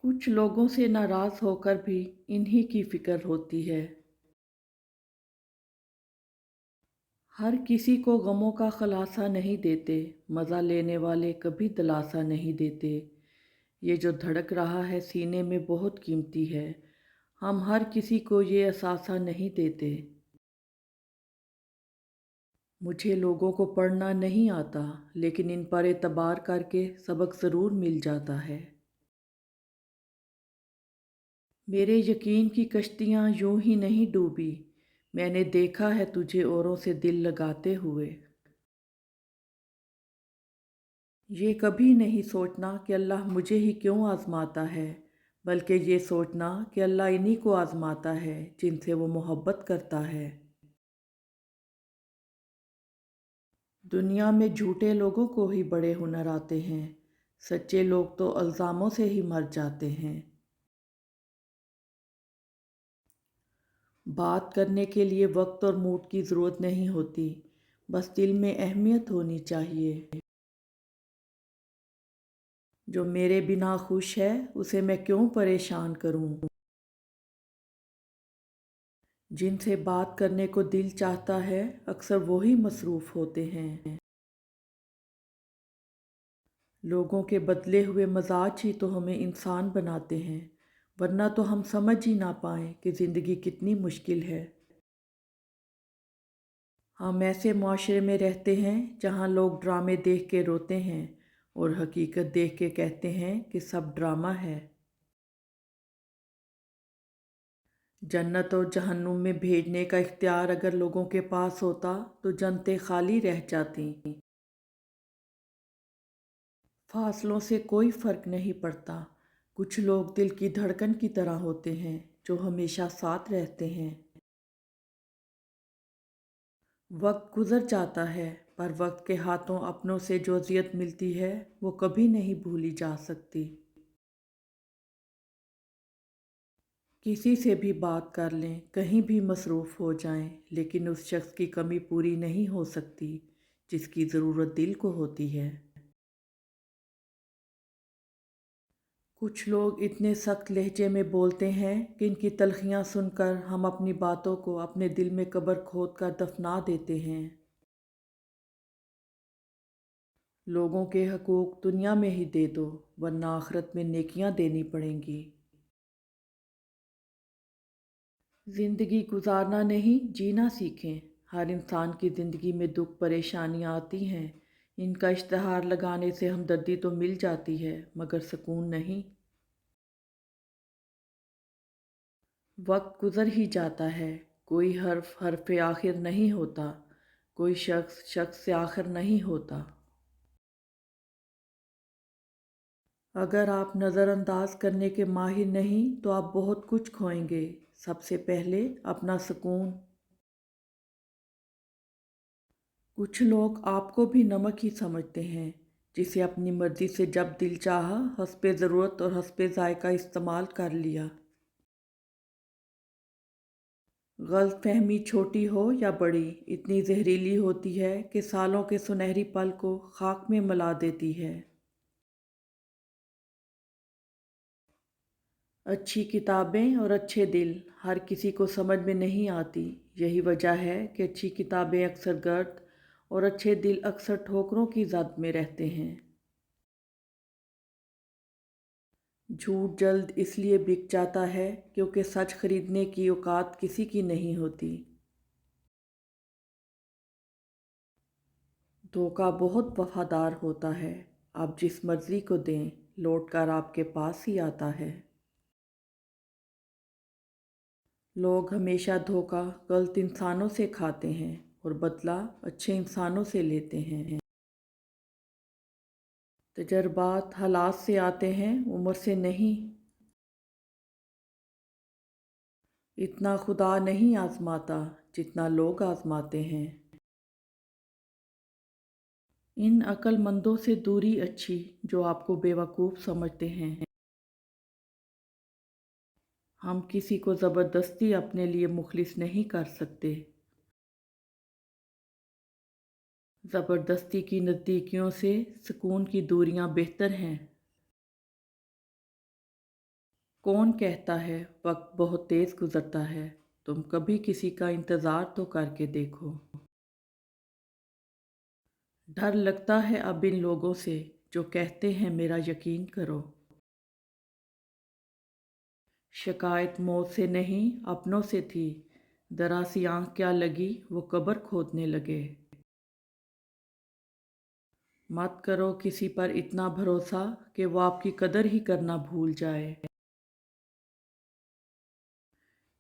कुछ लोगों से नाराज़ होकर भी इन्हीं की फ़िक्र होती है। हर किसी को गमों का ख़ुलासा नहीं देते, मज़ा लेने वाले कभी दिलासा नहीं देते। ये जो धड़क रहा है सीने में बहुत कीमती है, हम हर किसी को ये एहसासा नहीं देते। मुझे लोगों को पढ़ना नहीं आता, लेकिन इन पर एतबार करके सबक ज़रूर मिल जाता है। मेरे यकीन की कश्तियाँ यूं ही नहीं डूबी, मैंने देखा है तुझे औरों से दिल लगाते हुए। ये कभी नहीं सोचना कि अल्लाह मुझे ही क्यों आज़माता है, बल्कि ये सोचना कि अल्लाह इन्हीं को आज़माता है जिनसे वो मोहब्बत करता है। दुनिया में झूठे लोगों को ही बड़े हुनर आते हैं, सच्चे लोग तो इल्ज़ामों से ही मर जाते हैं। बात करने के लिए वक्त और मूड की ज़रूरत नहीं होती, बस दिल में अहमियत होनी चाहिए। जो मेरे बिना खुश है उसे मैं क्यों परेशान करूं। जिनसे बात करने को दिल चाहता है अक्सर वही मसरूफ़ होते हैं। लोगों के बदले हुए मजाज ही तो हमें इंसान बनाते हैं, वरना तो हम समझ ही ना पाएं कि ज़िंदगी कितनी मुश्किल है। हम ऐसे माशरे में रहते हैं जहाँ लोग ड्रामे देख के रोते हैं और हकीकत देख के कहते हैं कि सब ड्रामा है। जन्नत और जहन्नुम में भेजने का इख्तियार अगर लोगों के पास होता तो जन्नतें खाली रह जाती। फासलों से कोई फ़र्क नहीं पड़ता, कुछ लोग दिल की धड़कन की तरह होते हैं जो हमेशा साथ रहते हैं। वक्त गुज़र जाता है, पर वक्त के हाथों अपनों से जो अज़ियत मिलती है वो कभी नहीं भूली जा सकती। किसी से भी बात कर लें, कहीं भी मसरूफ़ हो जाएं, लेकिन उस शख्स की कमी पूरी नहीं हो सकती जिसकी ज़रूरत दिल को होती है। कुछ लोग इतने सख्त लहजे में बोलते हैं कि इनकी तलखियाँ सुनकर हम अपनी बातों को अपने दिल में कब्र खोद कर दफना देते हैं। लोगों के हकूक़ दुनिया में ही दे दो, वरना आखिरत में नेकियां देनी पड़ेंगी। ज़िंदगी गुजारना नहीं जीना सीखें। हर इंसान की ज़िंदगी में दुख परेशानियां आती हैं, इनका इश्तहार लगाने से हमदर्दी तो मिल जाती है मगर सुकून नहीं। वक्त गुज़र ही जाता है, कोई हर्फ हर्फ आखिर नहीं होता, कोई शख्स शख्स से आखिर नहीं होता। अगर आप नज़रअंदाज करने के माहिर नहीं तो आप बहुत कुछ खोएंगे। सबसे पहले अपना सुकून। कुछ लोग आपको भी नमक ही समझते हैं, जिसे अपनी मर्ज़ी से जब दिल चाहा हस्बे ज़रूरत और हस्बे ज़ायक़ा इस्तेमाल कर लिया। गलतफहमी छोटी हो या बड़ी, इतनी जहरीली होती है कि सालों के सुनहरी पल को खाक में मिला देती है। अच्छी किताबें और अच्छे दिल हर किसी को समझ में नहीं आती। यही वजह है कि अच्छी किताबें अक्सर गर्द और अच्छे दिल अक्सर ठोकरों की जद में रहते हैं। झूठ जल्द इसलिए बिक जाता है क्योंकि सच खरीदने की औकात किसी की नहीं होती। धोखा बहुत वफादार होता है, आप जिस मर्ज़ी को दें लौट कर आपके पास ही आता है। लोग हमेशा धोखा गलत इंसानों से खाते हैं और बदला अच्छे इंसानों से लेते हैं। तजर्बात हालात से आते हैं, उम्र से नहीं। इतना खुदा नहीं आजमाता जितना लोग आजमाते हैं। इन अक्लमंदों से दूरी अच्छी जो आपको बेवकूफ़ समझते हैं। हम किसी को ज़बरदस्ती अपने लिए मुखलिस नहीं कर सकते। ज़बरदस्ती की नज़दीकियों से सुकून की दूरियां बेहतर हैं। कौन कहता है वक्त बहुत तेज़ गुजरता है, तुम कभी किसी का इंतज़ार तो करके देखो। डर लगता है अब इन लोगों से जो कहते हैं मेरा यकीन करो। शिकायत मौत से नहीं अपनों से थी, जरा सी आँख क्या लगी वो कब्र खोदने लगे। मत करो किसी पर इतना भरोसा कि वो आपकी कदर ही करना भूल जाए।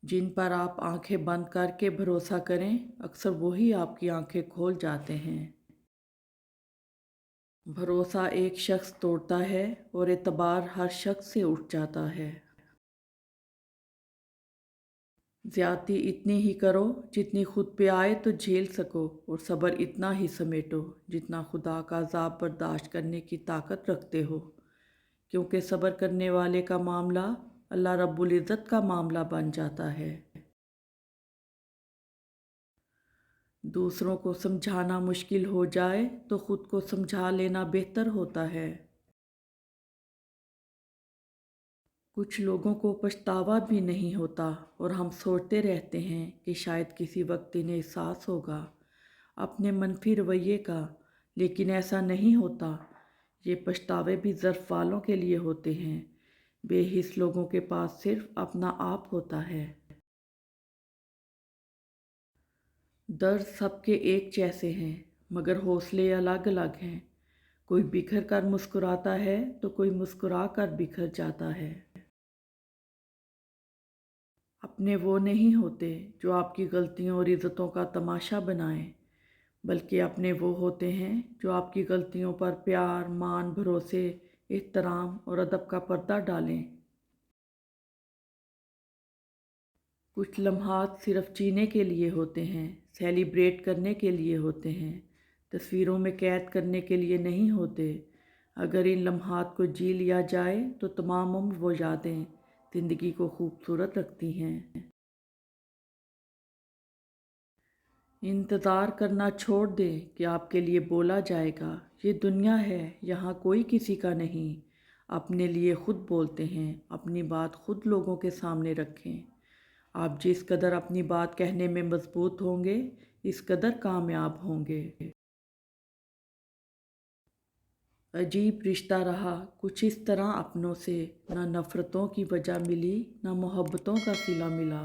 जिन पर आप आंखें बंद करके भरोसा करें, अक्सर वही आपकी आंखें खोल जाते हैं। भरोसा एक शख्स तोड़ता है और एतबार हर शख्स से उठ जाता है। ज़्यादती इतनी ही करो जितनी खुद पे आए तो झेल सको, और सब्र इतना ही समेटो जितना खुदा का अज़ाब बर्दाश्त करने की ताकत रखते हो, क्योंकि सब्र करने वाले का मामला अल्लाह रब्बुल इज़्ज़त का मामला बन जाता है। दूसरों को समझाना मुश्किल हो जाए तो खुद को समझा लेना बेहतर होता है। कुछ लोगों को पछतावा भी नहीं होता और हम सोचते रहते हैं कि शायद किसी वक्त इन्हें एहसास होगा अपने मनफी रवैये का, लेकिन ऐसा नहीं होता। ये पछतावे भी ज़र्फ़ वालों के लिए होते हैं। बेहिस लोगों के पास सिर्फ अपना आप होता है। दर्द सबके एक जैसे हैं, मगर हौसले अलग अलग हैं। कोई बिखर कर मुस्कुराता है तो कोई मुस्कुरा कर बिखर जाता है। अपने वो नहीं होते जो आपकी गलतियों और इज़्ज़तों का तमाशा बनाएं, बल्कि अपने वो होते हैं जो आपकी गलतियों पर प्यार, मान, भरोसे, एहतराम और अदब का पर्दा डालें। कुछ लम्हात सिर्फ जीने के लिए होते हैं, सेलिब्रेट करने के लिए होते हैं, तस्वीरों में कैद करने के लिए नहीं होते। अगर इन लम्हात को जी लिया जाए तो तमाम उम्र वो यादें ज़िंदगी को खूबसूरत रखती हैं। इंतज़ार करना छोड़ दें कि आपके लिए बोला जाएगा। ये दुनिया है, यहाँ कोई किसी का नहीं। अपने लिए खुद बोलते हैं, अपनी बात खुद लोगों के सामने रखें। आप जिस कदर अपनी बात कहने में मजबूत होंगे, इस कदर कामयाब होंगे। अजीब रिश्ता रहा कुछ इस तरह अपनों से, ना नफ़रतों की वजह मिली ना मोहब्बतों का सिला मिला।